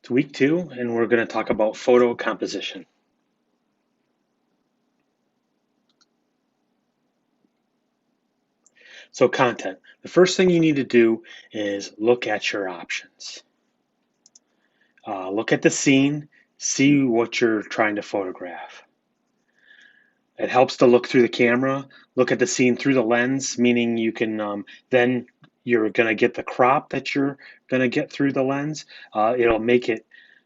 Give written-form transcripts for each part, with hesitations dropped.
It's week 2, and we're going to talk about photo composition. So, content. The first thing you need to do is look at your options. Look at the scene, see what you're trying to photograph. It helps to look through the camera, look at the scene through the lens, meaning you can then you're going to get the crop that you're going to get through the lens. It'll make it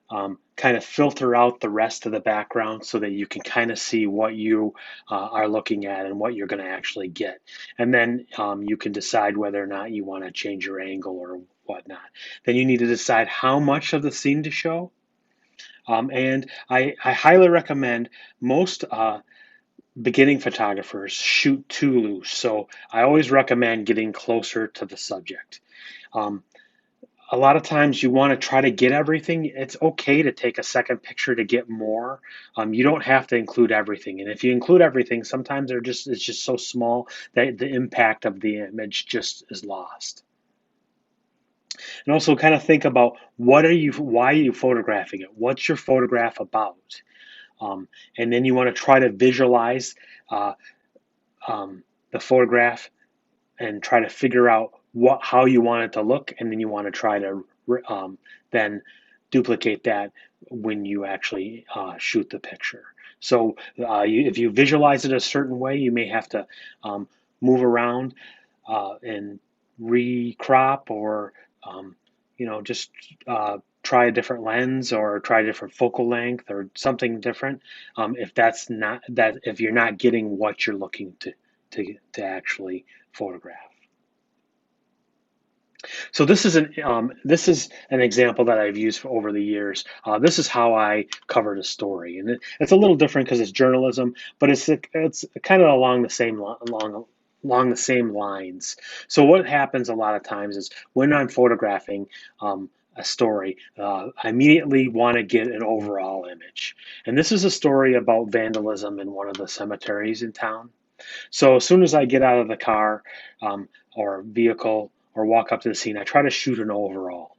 kind of filter out the rest of the background so that you can kind of see what you are looking at and what you're going to actually get. And then you can decide whether or not you want to change your angle or whatnot. Then you need to decide how much of the scene to show. And I highly recommend most beginning photographers shoot too loose. So I always recommend getting closer to the subject. Um, a lot of times you want to try to get everything. It's okay to take a second picture to get more. You don't have to include everything. And if you include everything, sometimes it's just so small that the impact of the image just is lost. And also kind of think about why are you photographing it? What's your photograph about? And then you want to try to visualize uh, the photograph and try to figure out how you want it to look, and then you want to try to then duplicate that when you actually shoot the picture. So if you visualize it a certain way, you may have to move around and recrop, or just try a different lens or try a different focal length or something different. If you're not getting what you're looking to actually photograph. So this is an example that I've used over the years. This is how I covered a story, and it's a little different because it's journalism, but it's kind of along the same lines. So what happens a lot of times is when I'm photographing a story, I immediately want to get an overall image. And this is a story about vandalism in one of the cemeteries in town. So as soon as I get out of the car or vehicle or walk up to the scene, I try to shoot an overall.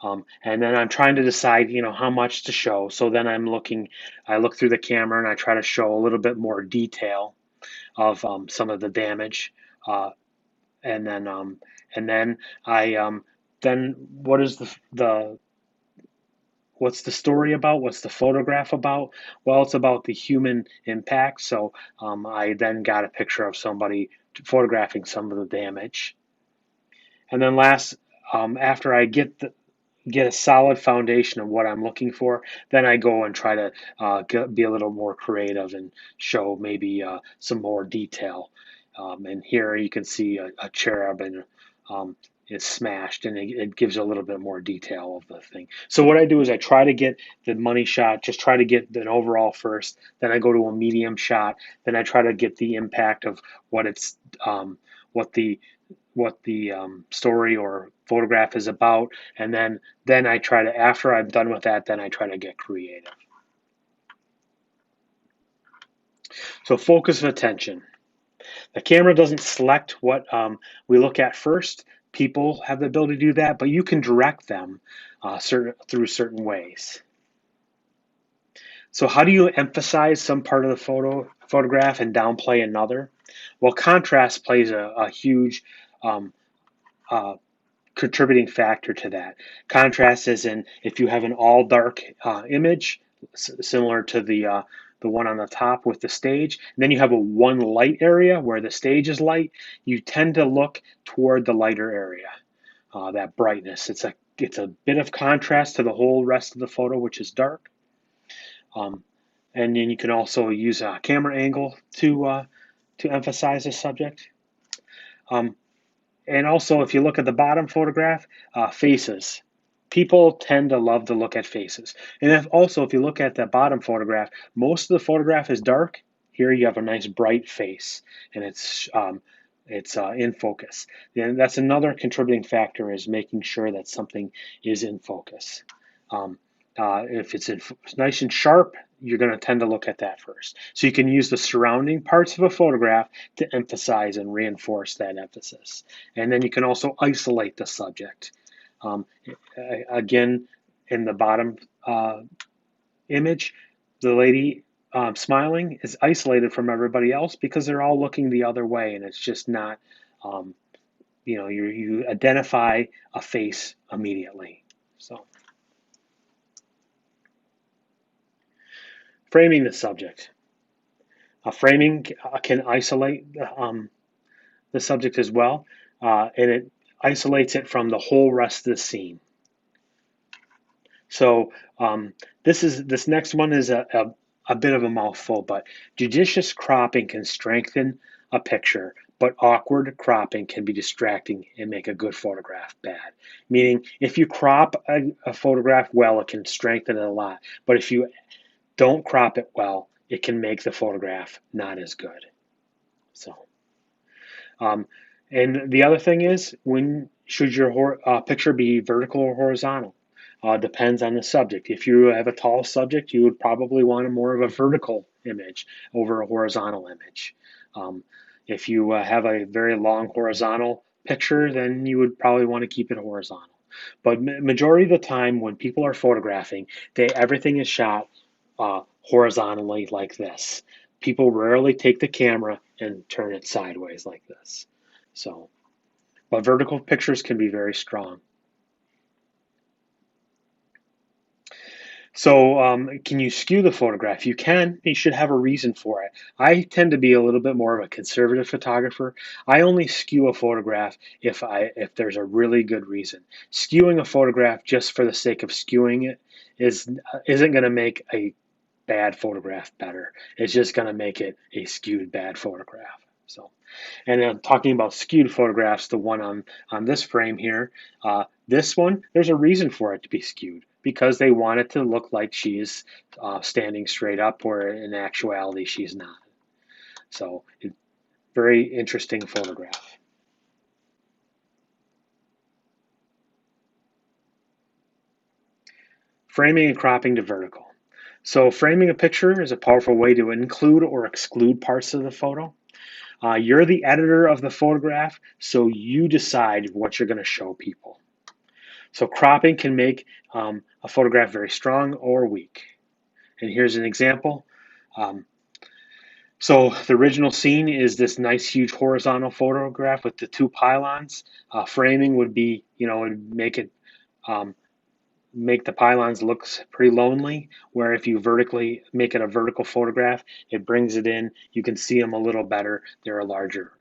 And then I'm trying to decide, how much to show. So then I look through the camera and I try to show a little bit more detail of some of the damage. Uh, and then and then I then what is the what's the story about? What's the photograph about? Well, it's about the human impact. So I then got a picture of somebody photographing some of the damage. And then after I get a solid foundation of what I'm looking for, then I go and try to be a little more creative and show maybe some more detail. And here you can see a cherub and um, it's smashed, and it gives a little bit more detail of the thing. So what I do is I try to get the money shot, just try to get an overall first. Then I go to a medium shot. Then I try to get the impact of what it's what the story or photograph is about, and then I try to, after I'm done with that, then I try to get creative. So focus of attention. The camera doesn't select what we look at first. People have the ability to do that, but you can direct them through certain ways. So how do you emphasize some part of the photograph and downplay another? Well, contrast plays a huge um, uh, contributing factor to that. Contrast is in if you have an all dark image, similar to the one on the top with the stage, and then you have a one light area where the stage is light, you tend to look toward the lighter area, that brightness. It's a bit of contrast to the whole rest of the photo, which is dark. Um, and then you can also use a camera angle to emphasize the subject. Um, And also, if you look at the bottom photograph, faces. People tend to love to look at faces. And if you look at the bottom photograph, most of the photograph is dark. Here you have a nice bright face, and it's in focus. And that's another contributing factor, is making sure that something is in focus. Um, if it's nice and sharp, you're going to tend to look at that first. So you can use the surrounding parts of a photograph to emphasize and reinforce that emphasis. And then you can also isolate the subject. Um, again, in the bottom image, the lady smiling is isolated from everybody else because they're all looking the other way, and it's just not, um, you identify a face immediately. So framing the subject. Framing can isolate the subject as well, and it isolates it from the whole rest of the scene. So this next one is a bit of a mouthful, but judicious cropping can strengthen a picture, but awkward cropping can be distracting and make a good photograph bad. Meaning, if you crop a photograph well, it can strengthen it a lot. But if you don't crop it well, it can make the photograph not as good. So, um, and the other thing is, when should your picture be vertical or horizontal? Depends on the subject. If you have a tall subject, you would probably want a more of a vertical image over a horizontal image. Um, if you have a very long horizontal picture, then you would probably want to keep it horizontal. But majority of the time, when people are photographing, everything is shot horizontally like this. People rarely take the camera and turn it sideways like this. So, but vertical pictures can be very strong. So, can you skew the photograph? You can. You should have a reason for it. I tend to be a little bit more of a conservative photographer. I only skew a photograph if there's a really good reason. Skewing a photograph just for the sake of skewing it isn't going to make a bad photograph better. It's just going to make it a skewed bad photograph. So, and talking about skewed photographs, the one on this frame here, this one, there's a reason for it to be skewed because they want it to look like she's standing straight up, where in actuality she's not. So, very interesting photograph. Framing and cropping to vertical. So, framing a picture is a powerful way to include or exclude parts of the photo. You're the editor of the photograph, so you decide what you're going to show people. So cropping can make a photograph very strong or weak. And here's an example. Um, so the original scene is this nice, huge horizontal photograph with the two pylons. Framing would be, would make it um, make the pylons look pretty lonely. Where if you vertically make it a vertical photograph, it brings it in. You can see them a little better. They're a larger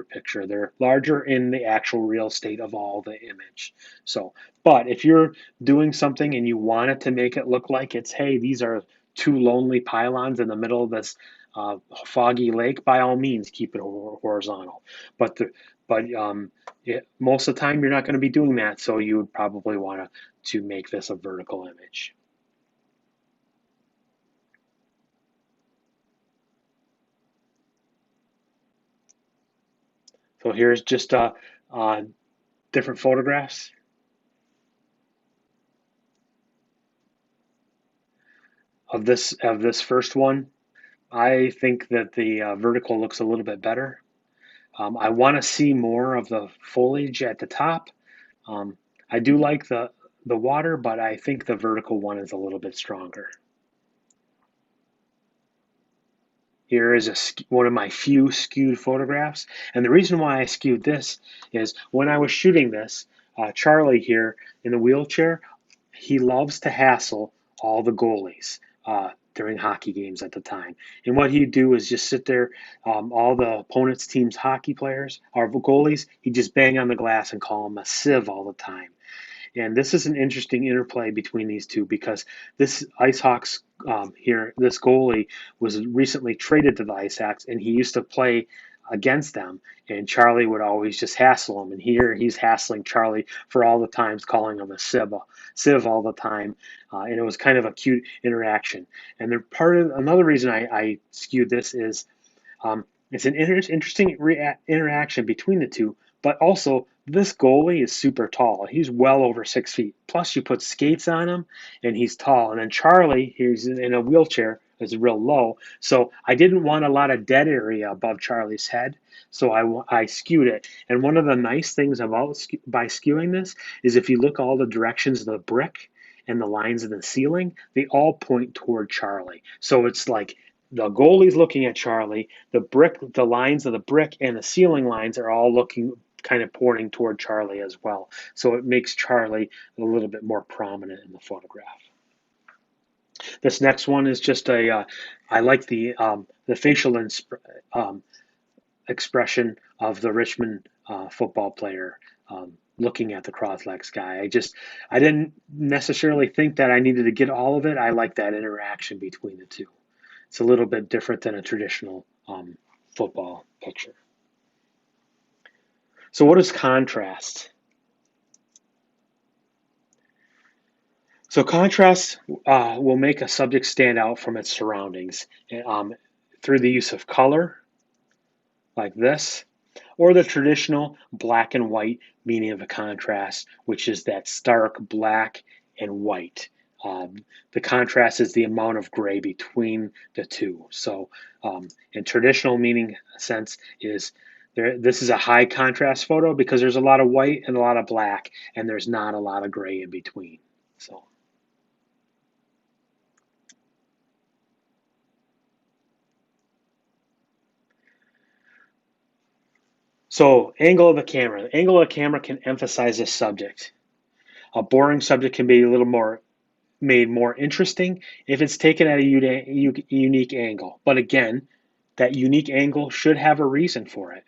picture. They're larger in the actual real estate of all the image. So, but if you're doing something and you want it to make it look like it's, hey, these are two lonely pylons in the middle of this foggy lake, by all means keep it horizontal. But most of the time you're not going to be doing that, so you would probably want to make this a vertical image. So here's just different photographs of this first one. I think that the vertical looks a little bit better. I want to see more of the foliage at the top. Um, I do like the water, but I think the vertical one is a little bit stronger. Here is one of my few skewed photographs. And the reason why I skewed this is when I was shooting this, Charlie here in the wheelchair, he loves to hassle all the goalies during hockey games at the time. And what he'd do is just sit there, all the opponent's team's hockey players, our goalies, he'd just bang on the glass and call them a sieve all the time. And this is an interesting interplay between these two because this Ice Hawks here, this goalie was recently traded to the Ice Hawks, and he used to play against them. And Charlie would always just hassle him. And here he's hassling Charlie for all the times, calling him a sieve all the time. And it was kind of a cute interaction. And another reason I skewed this is it's an interesting interaction between the two, but also this goalie is super tall. He's well over 6 feet. Plus, you put skates on him, and he's tall. And then Charlie, he's in a wheelchair, is real low. So I didn't want a lot of dead area above Charlie's head. So I skewed it. And one of the nice things about by skewing this is if you look all the directions of the brick, and the lines in the ceiling, they all point toward Charlie. So it's like the goalie's looking at Charlie, the lines of the brick and the ceiling lines are all looking kind of pointing toward Charlie as well. So it makes Charlie a little bit more prominent in the photograph. This next one is just I like the facial um, expression of the Richmond football player looking at the cross-legs guy. I didn't necessarily think that I needed to get all of it. I like that interaction between the two. It's a little bit different than a traditional football picture. So what is contrast? So contrast will make a subject stand out from its surroundings through the use of color, like this, or the traditional black and white meaning of a contrast, which is that stark black and white. The contrast is the amount of gray between the two. So, in traditional meaning sense, is there. This is a high contrast photo because there's a lot of white and a lot of black, and there's not a lot of gray in between. So. So, angle of the camera. The angle of the camera can emphasize a subject. A boring subject can be a little more made more interesting if it's taken at a unique angle. But again, that unique angle should have a reason for it.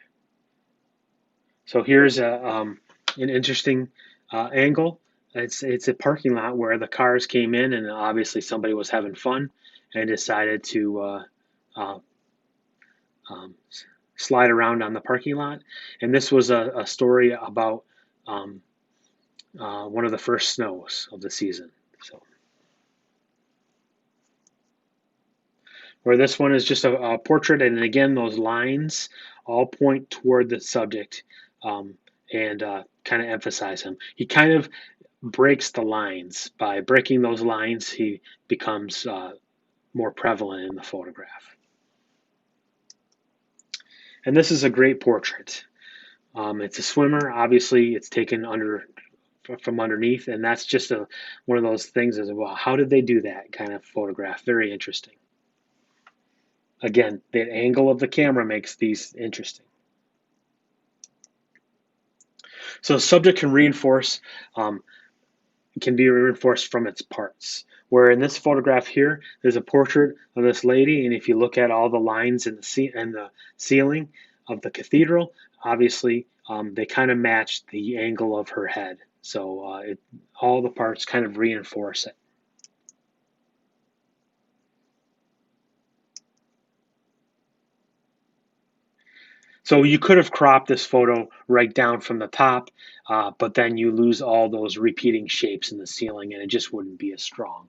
So here's an interesting angle. It's a parking lot where the cars came in, and obviously somebody was having fun and decided to uh, um, slide around on the parking lot. And this was a story about um, one of the first snows of the season. So. Where this one is just a portrait, and again, those lines all point toward the subject and kind of emphasize him. He kind of breaks the lines. By breaking those lines, he becomes more prevalent in the photograph. And this is a great portrait. It's a swimmer. Obviously, it's taken from underneath, and that's just one of those things. As well, how did they do that kind of photograph? Very interesting. Again, the angle of the camera makes these interesting. So subject can be reinforced from its parts. Where in this photograph here, there's a portrait of this lady, and if you look at all the lines in the ceiling of the cathedral, obviously they kind of match the angle of her head. So all the parts kind of reinforce it. So you could have cropped this photo right down from the top, but then you lose all those repeating shapes in the ceiling and it just wouldn't be as strong.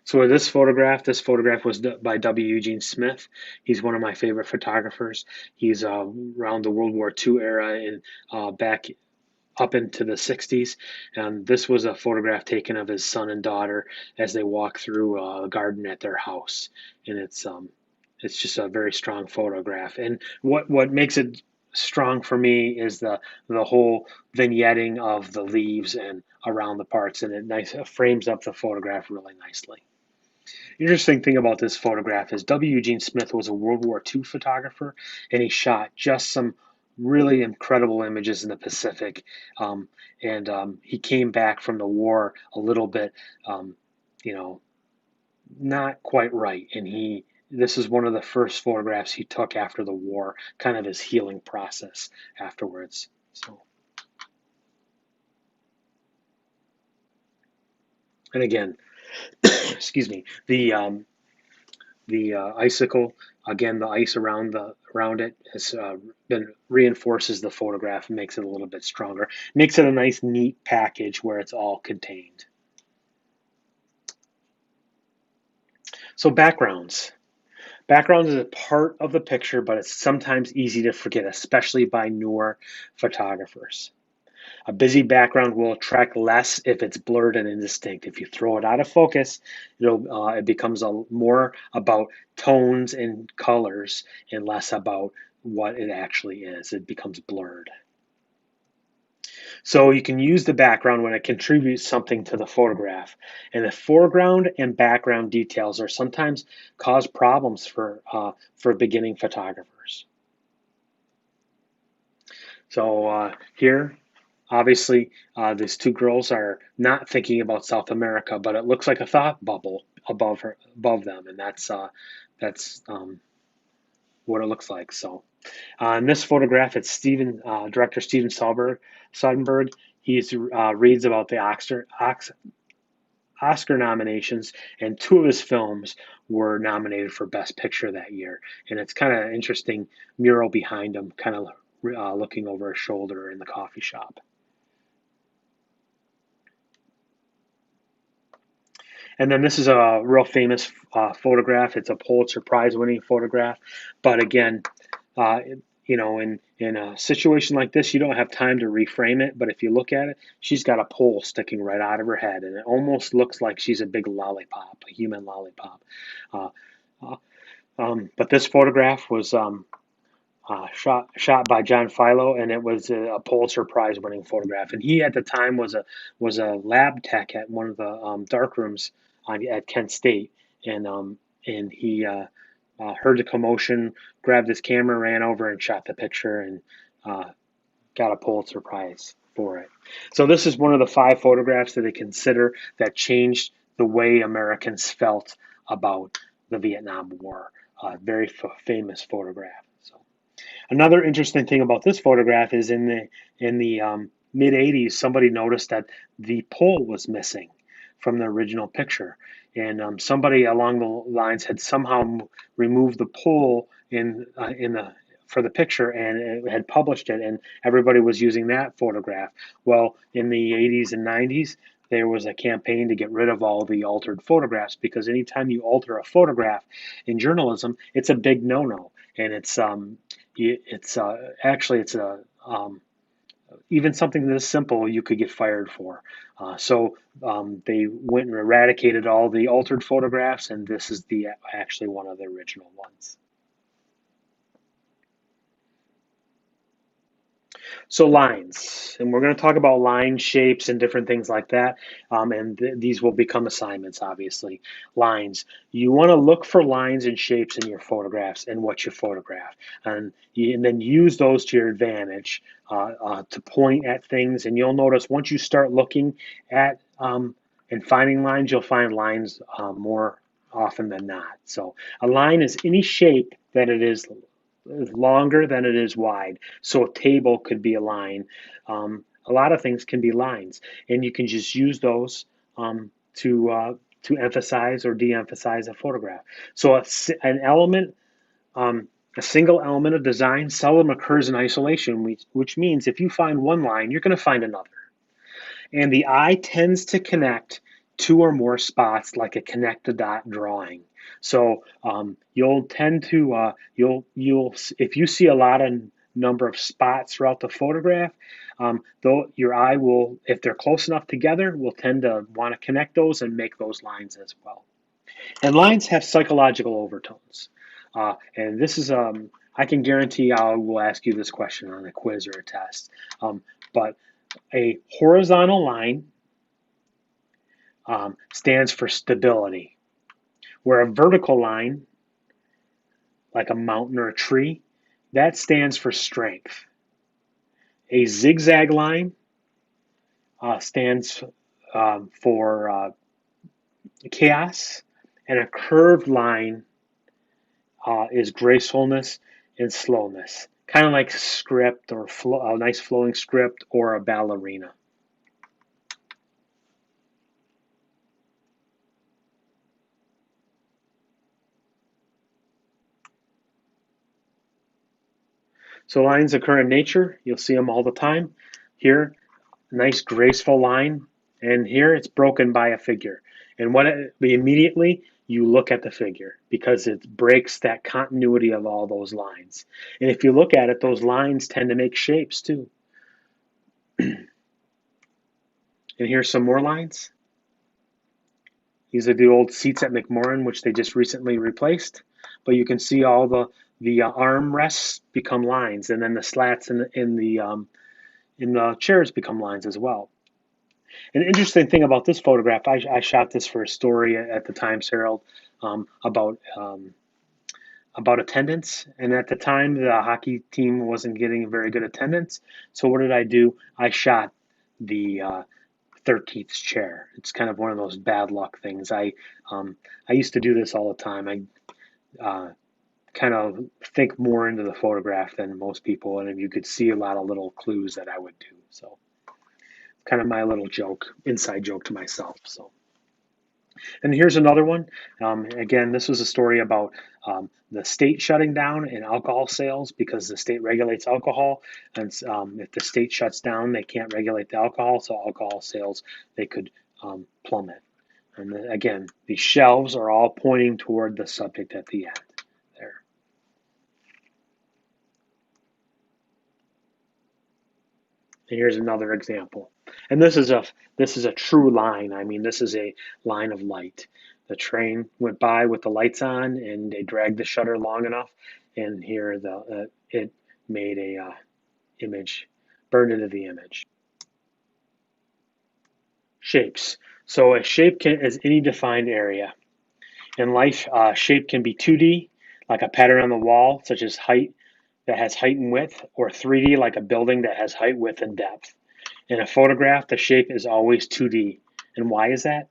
So this photograph was by W. Eugene Smith. He's one of my favorite photographers. He's around the World War II era and back up into the 60s. And this was a photograph taken of his son and daughter as they walk through a garden at their house. And it's just a very strong photograph. And what makes it strong for me is the whole vignetting of the leaves and around the parts, and it frames up the photograph really nicely. Interesting thing about this photograph is W. Eugene Smith was a World War II photographer, and he shot just some really incredible images in the Pacific. And he came back from the war a little bit, um, you know, not quite right, and this is one of the first photographs he took after the war, kind of his healing process afterwards. So, and again, excuse me, the icicle, again, the ice around it has been reinforces the photograph and makes it a little bit stronger. Makes it a nice, neat package where it's all contained. So backgrounds. Background is a part of the picture, but it's sometimes easy to forget, especially by newer photographers. A busy background will attract less if it's blurred and indistinct. If you throw it out of focus, it becomes more about tones and colors and less about what it actually is. It becomes blurred. So you can use the background when it contributes something to the photograph. And the foreground and background details are sometimes cause problems for beginning photographers. So here, obviously, these two girls are not thinking about South America, but it looks like a thought bubble above them, and that's what it looks like. So in this photograph, it's director Steven Soderbergh. He reads about the Oscar nominations, and two of his films were nominated for Best Picture that year. And it's kind of interesting mural behind him, kind of looking over his shoulder in the coffee shop. And then this is a real famous photograph. It's a Pulitzer Prize winning photograph. But again, uh, in a situation like this, you don't have time to reframe it. But if you look at it, she's got a pole sticking right out of her head, and it almost looks like she's a big lollipop, a human lollipop. Uh, uh, but this photograph was shot by John Philo, and it was a Pulitzer Prize winning photograph. And he at the time was a lab tech at one of the dark rooms at Kent State, and he heard the commotion, grabbed his camera, ran over, and shot the picture, and uh, got a Pulitzer Prize for it. So this is one of the 5 photographs that they consider that changed the way Americans felt about the Vietnam War. Very famous photograph. So another interesting thing about this photograph is in the mid '80s, somebody noticed that the pole was missing from the original picture, and somebody along the lines had somehow removed the pole in the for the picture, and it had published it, and everybody was using that photograph. Well, in the '80s and '90s, there was a campaign to get rid of all the altered photographs, because anytime you alter a photograph in journalism, it's a big no-no, and it's a even something this simple you could get fired for. So they went and eradicated all the altered photographs, and this is the actually one of the original ones. So lines, and we're going to talk about line shapes and different things like that. And these will become assignments, obviously. Lines. You want to look for lines and shapes in your photographs and what you photograph, and then use those to your advantage to point at things. And you'll notice once you start looking at and finding lines, you'll find lines more often than not. So a line is any shape that it is longer than it is wide. So a table could be a line. A lot of things can be lines, and you can just use those to emphasize or de-emphasize a photograph. So an element, a single element of design, seldom occurs in isolation, which means if you find one line, you're going to find another. And the eye tends to connect two or more spots like a connect the dot drawing. So you'll tend to you'll if you see a lot of number of spots throughout the photograph, though your eye will, if they're close enough together, will tend to want to connect those and make those lines as well. And lines have psychological overtones. And this is I can guarantee I will ask you this question on a quiz or a test. But a horizontal line stands for stability, where a vertical line, like a mountain or a tree, that stands for strength. A zigzag line stands for chaos, and a curved line is gracefulness and slowness, kind of like script or a nice flowing script or a ballerina. So lines occur in nature. You'll see them all the time. Here, a nice graceful line, and here it's broken by a figure. And immediately you look at the figure because it breaks that continuity of all those lines. And if you look at it, those lines tend to make shapes too. And here's some more lines. These are the old seats at McMorran, which they just recently replaced. But you can see all the arm rests become lines, and then the slats and the chairs become lines as well. An interesting thing about this photograph, I shot this for a story at the Times Herald um, about um, about attendance. And at the time, the hockey team wasn't getting very good attendance. So what did I do? I shot the 13th chair. It's kind of one of those bad luck things. I used to do this all the time. I kind of think more into the photograph than most people, and you could see a lot of little clues that I would do. So kind of my little joke, inside joke to myself. So. And here's another one. Again, this was a story about the state shutting down and alcohol sales because the state regulates alcohol. And if the state shuts down, they can't regulate the alcohol, so alcohol sales they could plummet. And then, again, these shelves are all pointing toward the subject at the end. There. And here's another example. And this is a true line. I mean, this is a line of light. The train went by with the lights on, and they dragged the shutter long enough, and here it made a image, burned into the image. Shapes. So a shape is any defined area. In life, shape can be 2D, like a pattern on the wall, such as height that has height and width, or 3D, like a building that has height, width, and depth. In a photograph, the shape is always 2D. And why is that?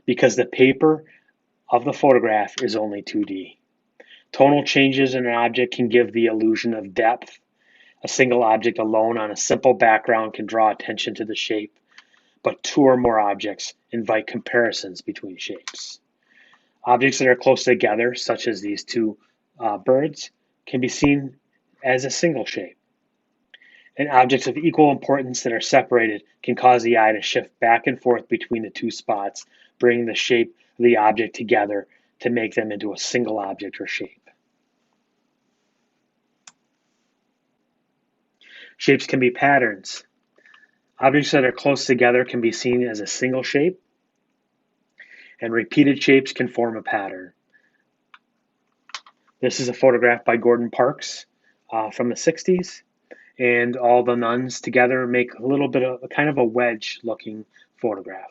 Because the paper of the photograph is only 2D. Tonal changes in an object can give the illusion of depth. A single object alone on a simple background can draw attention to the shape, but two or more objects invite comparisons between shapes. Objects that are close together, such as these two birds, can be seen as a single shape. And objects of equal importance that are separated can cause the eye to shift back and forth between the two spots, bringing the shape of the object together to make them into a single object or shape. Shapes can be patterns. Objects that are close together can be seen as a single shape, and repeated shapes can form a pattern. This is a photograph by Gordon Parks from the 60s, and all the nuns together make a little bit of a kind of a wedge looking photograph.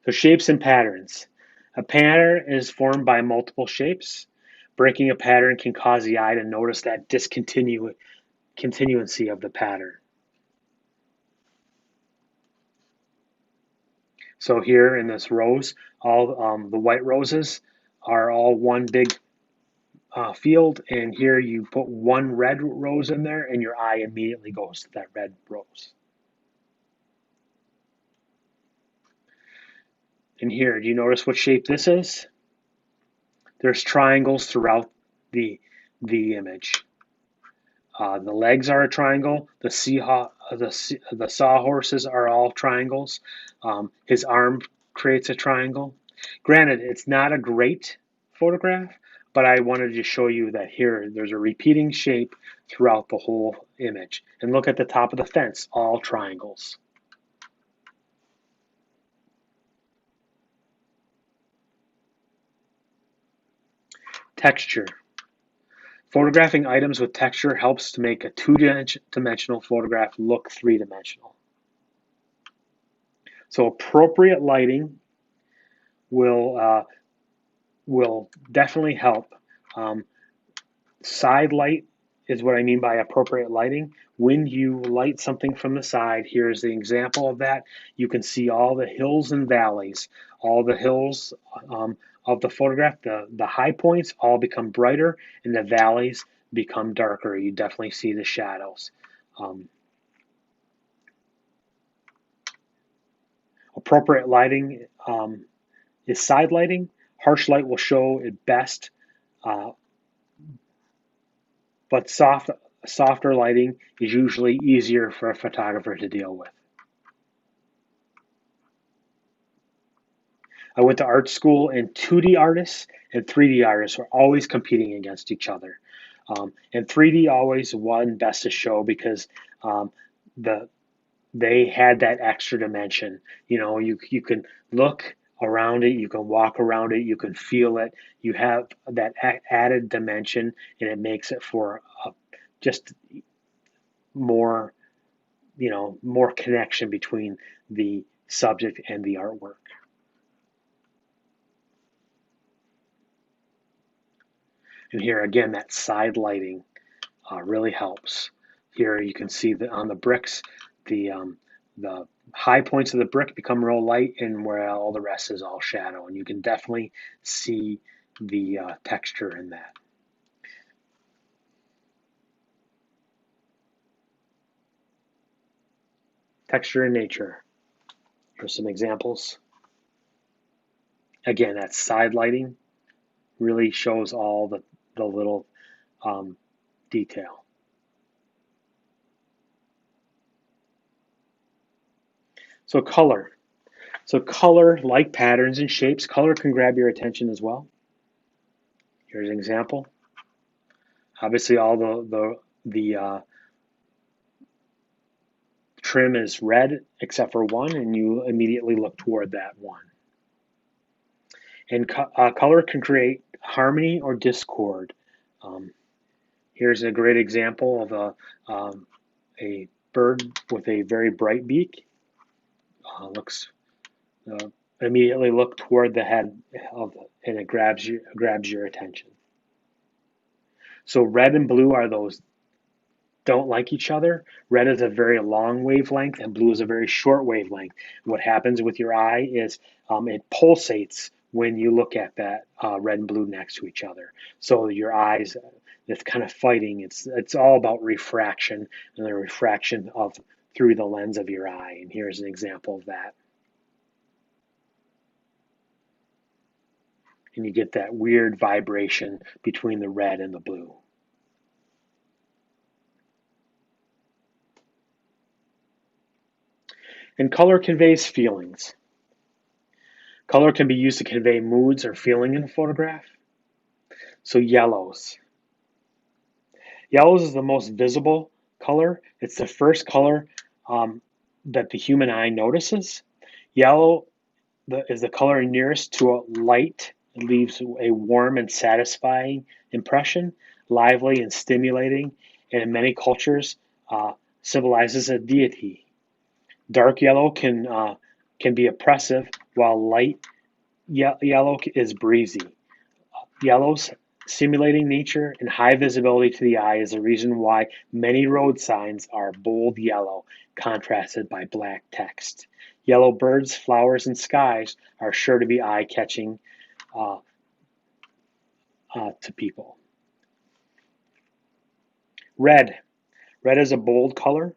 So shapes and patterns. A pattern is formed by multiple shapes. Breaking a pattern can cause the eye to notice that continuancy of the pattern. So here in this rose, all the white roses are all one big field, and here you put one red rose in there, and your eye immediately goes to that red rose. And here, do you notice what shape this is? There's triangles throughout the image. The legs are a triangle. The sawhorses are all triangles. His arm creates a triangle. Granted, it's not a great photograph, but I wanted to show you that here there's a repeating shape throughout the whole image. And look at the top of the fence, all triangles. Texture. Photographing items with texture helps to make a two-dimensional photograph look three-dimensional. So appropriate lighting will definitely help. Side light is what I mean by appropriate lighting. When you light something from the side, here's the example of that. You can see all the hills and valleys. All the hills of the photograph, the high points all become brighter and the valleys become darker. You definitely see the shadows. Appropriate lighting is side lighting. Harsh light will show it best, but softer lighting is usually easier for a photographer to deal with. I went to art school, and 2D artists and 3D artists were always competing against each other. And 3D always won best of show because the they had that extra dimension. You know, you can look around it. You can walk around it. You can feel it. You have that added dimension, and it makes it for just more, more connection between the subject and the artwork. And here again, that side lighting really helps. Here you can see that on the bricks, the high points of the brick become real light, and where all the rest is all shadow. And you can definitely see the texture in that. Texture in nature. Here's some examples. Again, that side lighting really shows all the little detail. So color. So color, like patterns and shapes, color can grab your attention as well. Here's an example. Obviously, all the trim is red except for one, and you immediately look toward that one. And color can create harmony or discord. Here's a great example of a bird with a very bright beak. Looks immediately look toward the head of it, and it grabs your attention. So red and blue are those don't like each other. Red is a very long wavelength, and blue is a very short wavelength. What happens with your eye is it pulsates when you look at that red and blue next to each other. So your eyes, it's kind of fighting. It's all about refraction and the refraction of through the lens of your eye. And here's an example of that. And you get that weird vibration between the red and the blue. And color conveys feelings. Color can be used to convey moods or feeling in a photograph. So yellows. Yellows is the most visible color. It's the first color that the human eye notices. Yellow is the color nearest to a light. It leaves a warm and satisfying impression, lively and stimulating, and in many cultures symbolizes a deity. Dark yellow can be oppressive, while light yellow is breezy. Yellows simulating nature and high visibility to the eye is the reason why many road signs are bold yellow, contrasted by black text. Yellow birds, flowers, and skies are sure to be eye-catching to people. Red. Red is a bold color.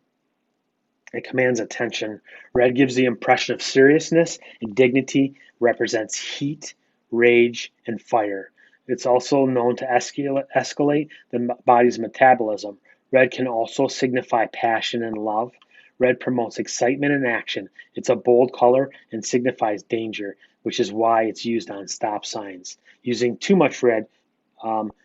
It commands attention. Red gives the impression of seriousness and dignity, represents heat, rage, and fire. It's also known to escalate the body's metabolism. Red can also signify passion and love. Red promotes excitement and action. It's a bold color and signifies danger, which is why it's used on stop signs. Using too much red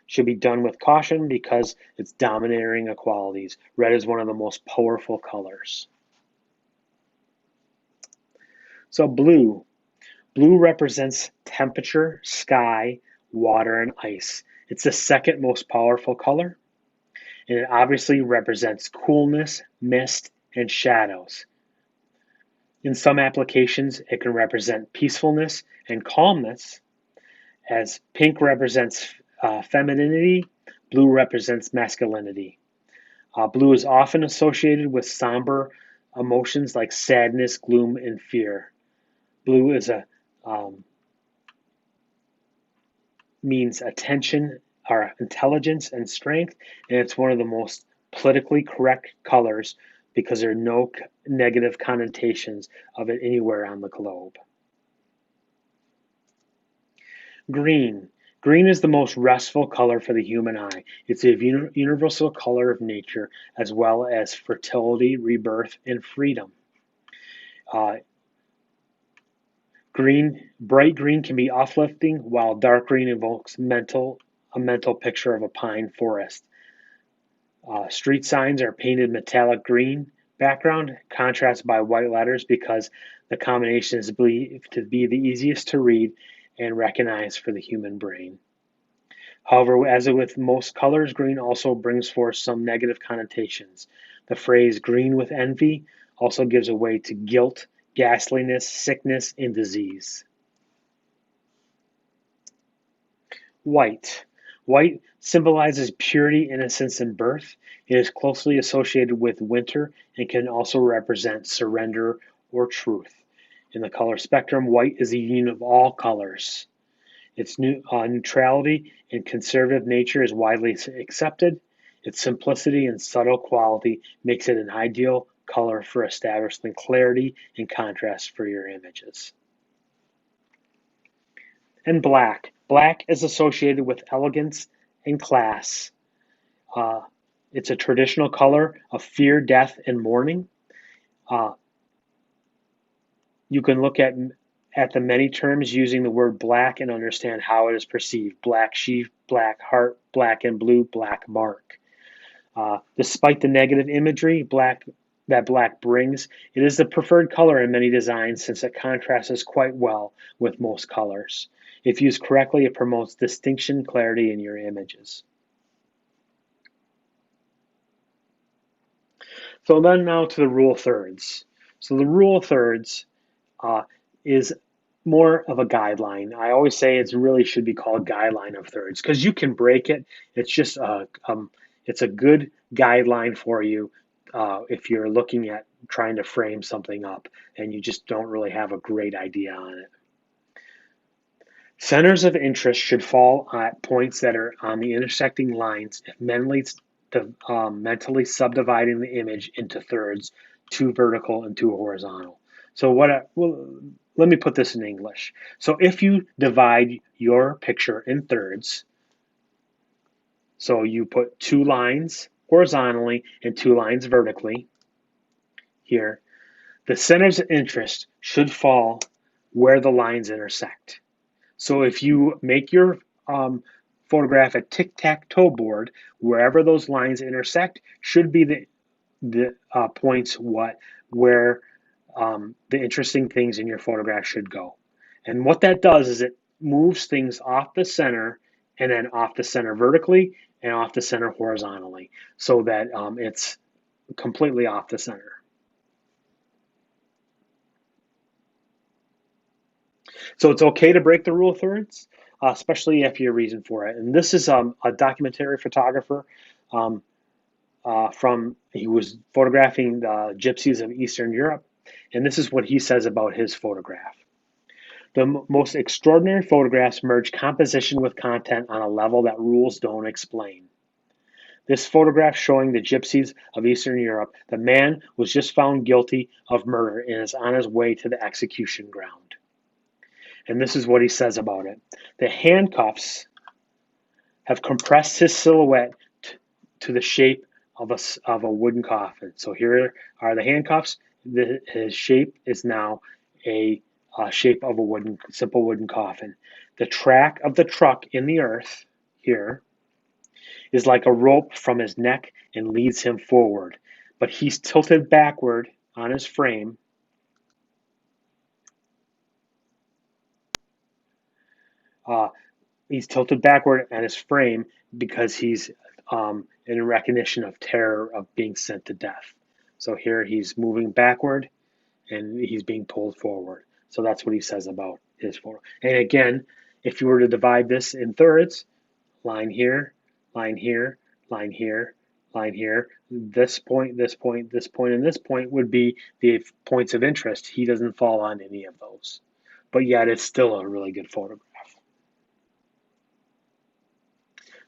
should be done with caution because it's domineering qualities. Red is one of the most powerful colors. So blue. Blue represents temperature, sky, water, and ice. It's the second most powerful color, and it obviously represents coolness, mist, and shadows. In some applications, it can represent peacefulness and calmness, as pink represents femininity, blue represents masculinity. Blue is often associated with somber emotions like sadness, gloom, and fear. Blue is means attention, or intelligence and strength, and it's one of the most politically correct colors because there are no negative connotations of it anywhere on the globe. Green. Green is the most restful color for the human eye. It's a universal color of nature, as well as fertility, rebirth, and freedom. Bright green can be uplifting, while dark green evokes a mental picture of a pine forest. Street signs are painted metallic green, Background contrasted by white letters because the combination is believed to be the easiest to read and recognize for the human brain. However, as with most colors, green also brings forth some negative connotations. The phrase green with envy also gives away to guilt, ghastliness, sickness, and disease. White. White symbolizes purity, innocence, and birth. It is closely associated with winter and can also represent surrender or truth. In the color spectrum, white is the union of all colors. Its neutrality and conservative nature is widely accepted. Its simplicity and subtle quality makes it an ideal color for establishing clarity and contrast for your images. And black. Black is associated with elegance and class. Uh, it's a traditional color of fear, death, and mourning. Uh, you can look at the many terms using the word black and understand how it is perceived. Black sheep, black heart, black and blue, black mark. Despite the negative imagery that black brings, it is the preferred color in many designs since it contrasts quite well with most colors. If used correctly, it promotes distinction, clarity in your images. So then now to the rule of thirds. So the rule of thirds is more of a guideline. I always say it really should be called guideline of thirds because you can break it. It's just it's a good guideline for you if you're looking at trying to frame something up and you just don't really have a great idea on it. Centers of interest should fall at points that are on the intersecting lines if mentally subdividing the image into thirds, two vertical and two horizontal. So let me put this in English. So if you divide your picture in thirds, so you put two lines horizontally and two lines vertically here, the centers of interest should fall where the lines intersect. So if you make your photograph a tic-tac-toe board, wherever those lines intersect should be the points where the interesting things in your photograph should go. And what that does is it moves things off the center and then off the center vertically and off the center horizontally so that it's completely off the center. So it's okay to break the rule of thirds, especially if you have a reason for it. And this is a documentary photographer he was photographing the gypsies of Eastern Europe. And this is what he says about his photograph. The most extraordinary photographs merge composition with content on a level that rules don't explain. This photograph showing the gypsies of Eastern Europe, the man was just found guilty of murder and is on his way to the execution ground. And this is what he says about it. The handcuffs have compressed his silhouette to the shape of a wooden coffin. So here are the handcuffs. His shape is now a shape of a simple wooden coffin. The track of the truck in the earth here is like a rope from his neck and leads him forward. But he's tilted backward on his frame. He's tilted backward on his frame because he's in recognition of terror of being sent to death. So here he's moving backward and he's being pulled forward. So that's what he says about his photo. And again, if you were to divide this in thirds, line here, line here, line here, line here, this point, this point, this point, and this point would be the points of interest. He doesn't fall on any of those. But yet it's still a really good photograph.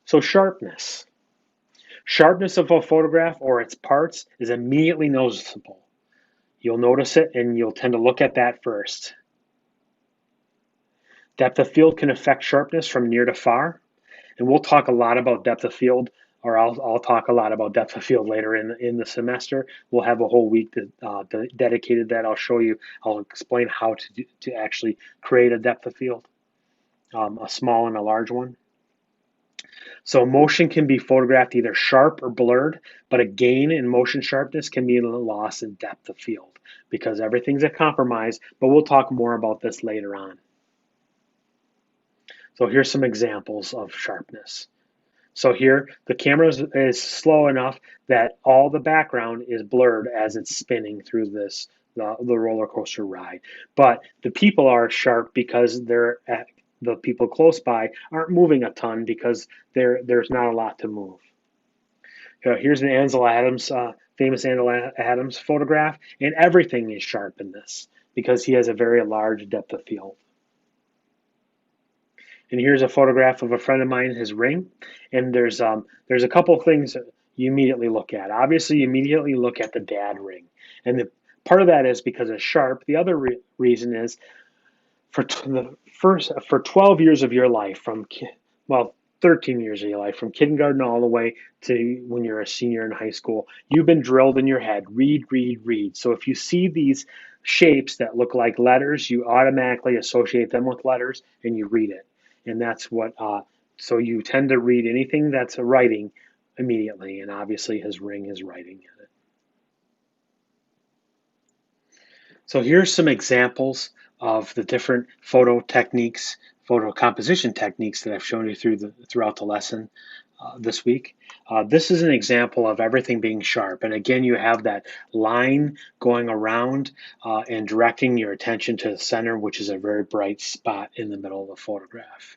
So sharpness. Sharpness of a photograph or its parts is immediately noticeable. You'll notice it and you'll tend to look at that first. Depth of field can affect sharpness from near to far. And we'll talk a lot about depth of field, or I'll talk a lot about depth of field later in the semester. We'll have a whole week dedicated to that. I'll explain how to actually create a depth of field, a small and a large one. So motion can be photographed either sharp or blurred, but a gain in motion sharpness can be a loss in depth of field because everything's a compromise, but we'll talk more about this later on. So here's some examples of sharpness. So here, the camera is slow enough that all the background is blurred as it's spinning through the roller coaster ride. But the people are sharp because the people close by aren't moving a ton because there's not a lot to move. Here's an Ansel Adams, famous Ansel Adams photograph, and everything is sharp in this because he has a very large depth of field. And here's a photograph of a friend of mine, his ring. And there's a couple of things you immediately look at. Obviously, you immediately look at the dad ring, and part of that is because it's sharp. The other reason is the first for 12 years of your life, well, 13 years of your life, from kindergarten all the way to when you're a senior in high school, you've been drilled in your head, read, read, read. So if you see these shapes that look like letters, you automatically associate them with letters and you read it. And that's so you tend to read anything that's a writing immediately. And obviously his ring is writing in it. So here's some examples of the different photo techniques, photo composition techniques that I've shown you throughout the lesson this week. This is an example of everything being sharp. And again, you have that line going around and directing your attention to the center, which is a very bright spot in the middle of the photograph.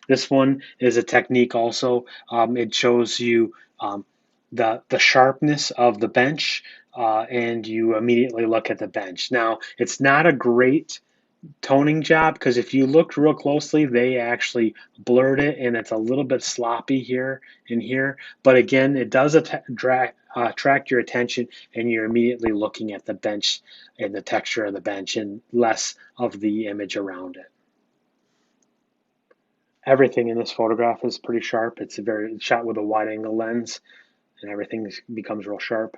This one is a technique also. It shows you the sharpness of the bench, and you immediately look at the bench. Now, it's not a great toning job because if you looked real closely, they actually blurred it and it's a little bit sloppy here and here. But again, it does attract your attention and you're immediately looking at the bench and the texture of the bench and less of the image around it. Everything in this photograph is pretty sharp. It's shot with a wide angle lens and everything becomes real sharp.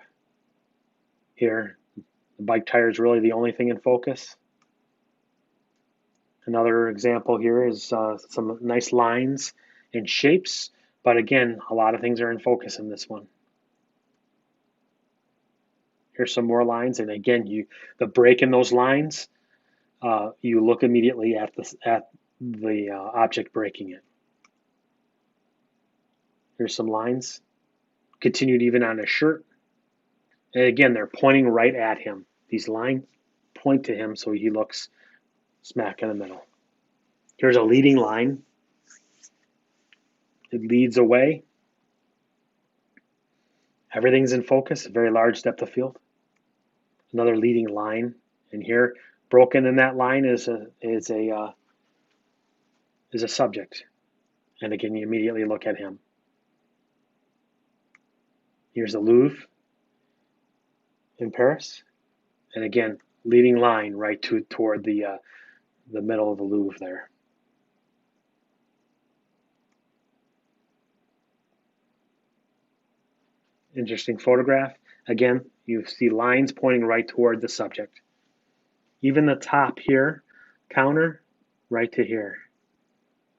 Here, the bike tire is really the only thing in focus. Another example here is some nice lines and shapes, but again, a lot of things are in focus in this one. Here's some more lines, and again, the break in those lines, you look immediately at the object breaking it. Here's some lines, continued even on his shirt, and again, they're pointing right at him. These lines point to him, so he looks smack in the middle. Here's a leading line. It leads away. Everything's in focus, a very large depth of field. Another leading line, and here, broken in that line is a subject. And again, you immediately look at him. Here's the Louvre in Paris, and again, leading line right toward the middle of the Louvre there. Interesting photograph. Again, you see lines pointing right toward the subject. Even the top here, counter, right to here.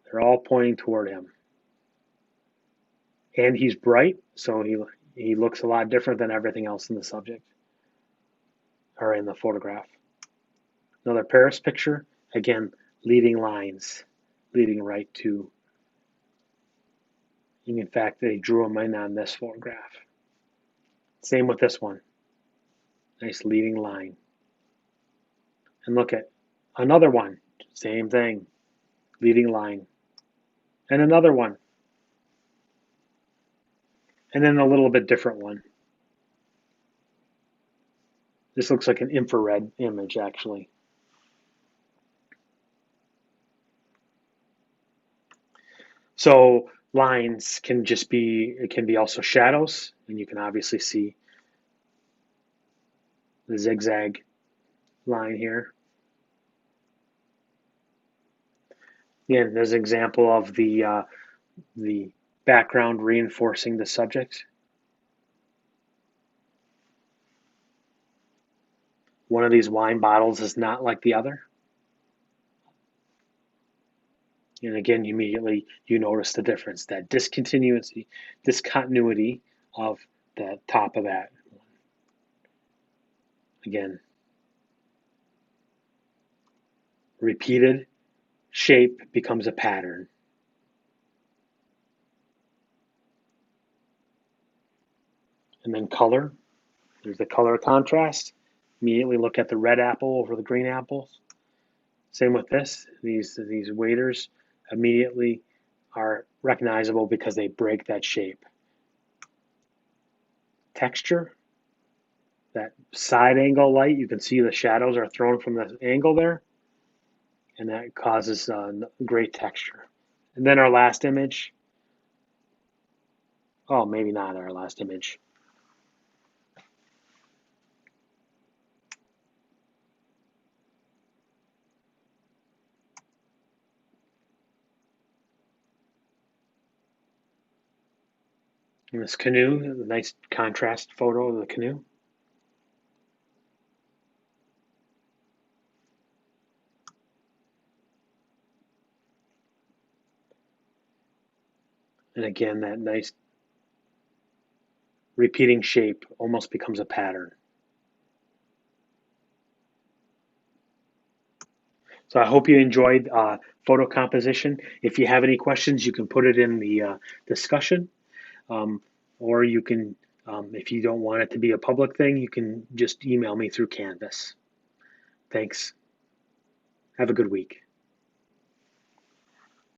They're all pointing toward him. And he's bright, so he looks a lot different than everything else in the subject or in the photograph. Another Paris picture, again, leading lines, leading right to. And in fact, they drew them in on this photograph. Same with this one. Nice leading line. And look at another one. Same thing. Leading line. And another one. And then a little bit different one. This looks like an infrared image, actually. So lines can be also shadows, and you can obviously see the zigzag line here. Again, there's an example of the background reinforcing the subject. One of these wine bottles is not like the other. And again, immediately you notice the difference, that discontinuity of the top of that. Again, repeated shape becomes a pattern. And then color, there's the color contrast. Immediately look at the red apple over the green apples. Same with this. These waders immediately are recognizable because they break that shape. Texture, that side angle light, you can see the shadows are thrown from the angle there, and that causes great texture. And then our last image. Oh, maybe not our last image. And this canoe, a nice contrast photo of the canoe. And again, that nice repeating shape almost becomes a pattern. So I hope you enjoyed photo composition. If you have any questions, you can put it in the discussion, um, or you can, if you don't want it to be a public thing, you can just email me through Canvas. Thanks. Have a good week.